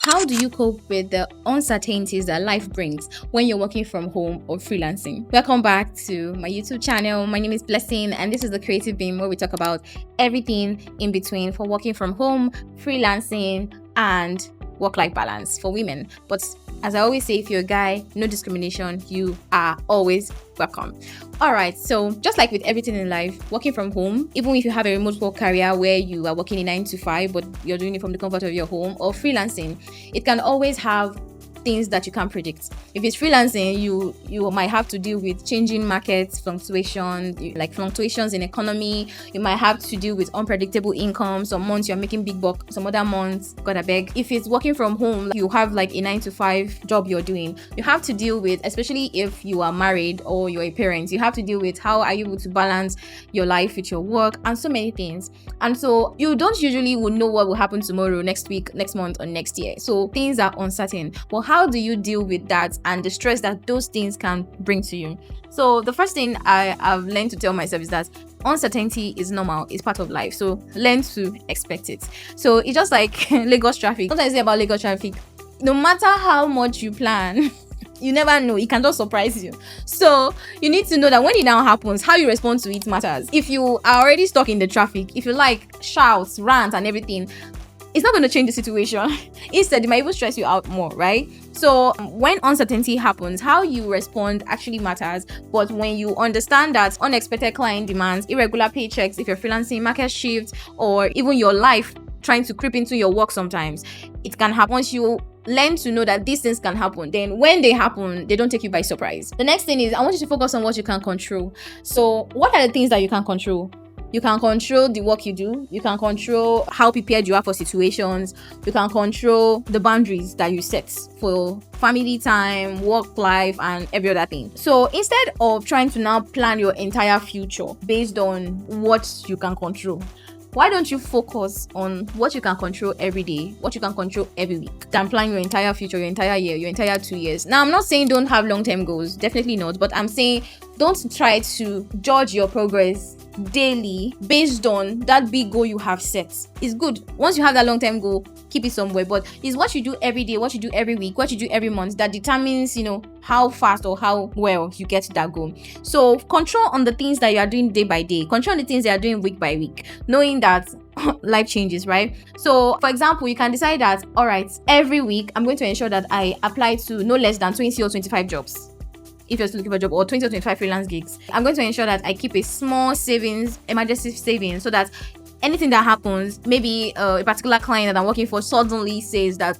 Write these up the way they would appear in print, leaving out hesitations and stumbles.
How do you cope with the uncertainties that life brings when you're working from home or freelancing? Welcome back to my YouTube channel. My name is Blessing, and this is the Creative Beam where we talk about everything in between for working from home, freelancing, and work-life balance for women. But as I always say, if you're a guy, no discrimination, you are always welcome. All right, so just like with everything in life, working from home, even if you have a remote work career where you are working in 9 to 5, but you're doing it from the comfort of your home, or freelancing, it can always have things that you can't predict. If it's freelancing, you might have to deal with changing markets, fluctuations, like fluctuations in economy. You might have to deal with unpredictable income. Some months you're making big bucks, some other months, God I beg. If it's working from home, you have like a 9 to 5 job you're doing. You have to deal with, especially if you are married or you're a parent, you have to deal with how are you able to balance your life with your work and so many things. And so you don't usually will know what will happen tomorrow, next week, next month, or next year. So things are uncertain. But how do you deal with that and the stress that those things can bring to you? So the first thing I've learned to tell myself is that uncertainty is normal, it's part of life. So learn to expect it. So it's just like Lagos traffic. Sometimes I say about Lagos traffic, no matter how much you plan, you never know, it can just surprise you. So you need to know that when it now happens, how you respond to it matters. If you are already stuck in the traffic, if you like shouts, rant and everything, it's not going to change the situation. Instead, it might even stress you out more, right? So when uncertainty happens, how you respond actually matters. But when you understand that unexpected client demands, irregular paychecks, if you're freelancing, market shifts, or even your life trying to creep into your work sometimes, it can happen. Once you learn to know that these things can happen, then when they happen, they don't take you by surprise. The next thing is I want you to focus on what you can control. So what are the things that you can control? You can control the work you do. You can control how prepared you are for situations. You can control the boundaries that you set for family time, work life, and every other thing. So instead of trying to now plan your entire future based on what you can control, why don't you focus on what you can control every day, what you can control every week, than plan your entire future, your entire year, your entire 2 years. Now, I'm not saying don't have long-term goals, definitely not, but I'm saying don't try to judge your progress daily based on that big goal you have set. It's good. Once you have that long-term goal, keep it somewhere, but it's what you do every day, what you do every week, what you do every month that determines, how fast or how well you get to that goal. So control on the things that you are doing day by day, control on the things that you are doing week by week, knowing that life changes, right? So for example, you can decide that, all right, every week I'm going to ensure that I apply to no less than 20 or 25 jobs. If you're still looking for a job, or 20 or 25 freelance gigs, I'm going to ensure that I keep a small savings, emergency savings, so that anything that happens, maybe a particular client that I'm working for suddenly says that,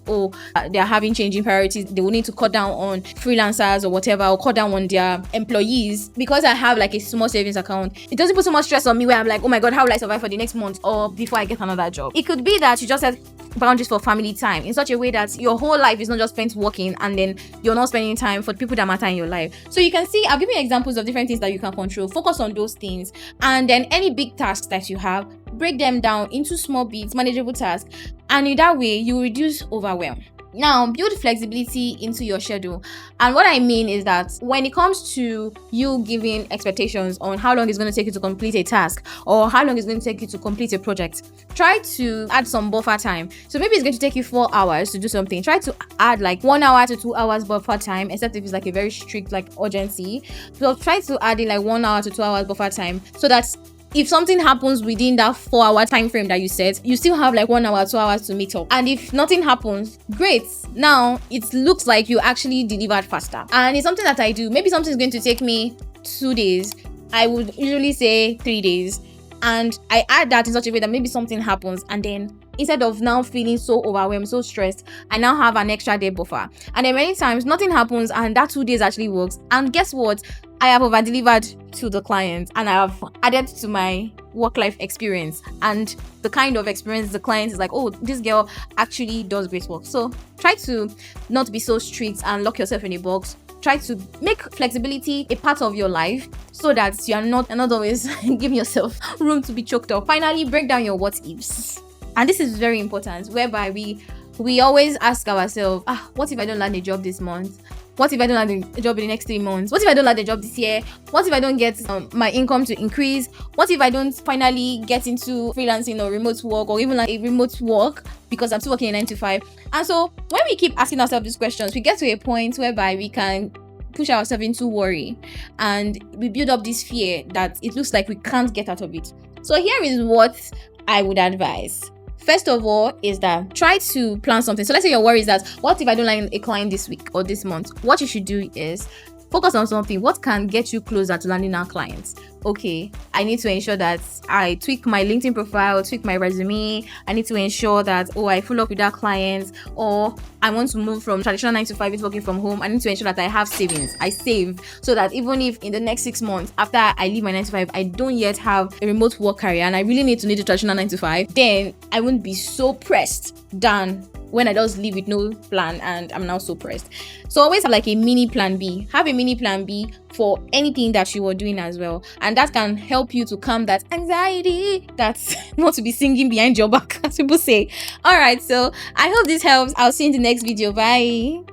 they're having changing priorities, they will need to cut down on freelancers or whatever, or cut down on their employees. Because I have like a small savings account, it doesn't put so much stress on me where I'm like, oh my God, how will I survive for the next month or before I get another job? It could be that you just have boundaries for family time in such a way that your whole life is not just spent working and then you're not spending time for the people that matter in your life. So you can see, I've given you examples of different things that you can control. Focus on those things, and then any big tasks that you have, break them down into small bits, manageable tasks, and in that way you reduce overwhelm. Now, build flexibility into your schedule. And what I mean is that when it comes to you giving expectations on how long it's going to take you to complete a task or how long it's going to take you to complete a project, try to add some buffer time. So maybe it's going to take you 4 hours to do something. Try to add like 1 hour to 2 hours buffer time, except if it's like a very strict like urgency. So try to add in like 1 hour to 2 hours buffer time, so that if something happens within that 4-hour time frame that you set, you still have like 1 hour, 2 hours to meet up. And if nothing happens, great. Now it looks like you actually delivered faster. And it's something that I do. Maybe something's going to take me 2 days. I would usually say 3 days. And I add that in such a way that maybe something happens, and then instead of now feeling so overwhelmed, so stressed, I now have an extra day buffer. And then many times nothing happens and that 2 days actually works. And guess what? I have over-delivered to the client, and I have added to my work-life experience and the kind of experience the client is like, oh, this girl actually does great work. So try to not be so strict and lock yourself in a box. Try to make flexibility a part of your life so that you're not always giving yourself room to be choked up. Finally, break down your what ifs. And this is very important, whereby we always ask ourselves, what if I don't land a job this month? What if I don't land a job in the next 3 months? What if I don't land a job this year? What if I don't get my income to increase? What if I don't finally get into freelancing or remote work, or even like a remote work because I'm still working a 9 to 5? And so when we keep asking ourselves these questions, we get to a point whereby we can push ourselves into worry, and we build up this fear that it looks like we can't get out of it. So here is what I would advise. First of all is that try to plan something. So let's say your worry is that, what if I don't land a client this week or this month? What you should do is focus on something. What can get you closer to landing our clients? Okay, I need to ensure that I tweak my LinkedIn profile, tweak my resume. I need to ensure that, I follow up with that client, or I want to move from traditional 9 to 5 with working from home. I need to ensure that I have savings. I save so that even if in the next 6 months after I leave my 9 to 5, I don't yet have a remote work career and I really need to need a traditional 9 to 5, then I won't be so pressed down when I just leave with no plan and I'm now so pressed. So always have like a mini plan B. Have a mini plan B for anything that you are doing as well. And that can help you to calm that anxiety that's want to be singing behind your back, as people say. All right, so I hope this helps. I'll see you in the next video. Bye.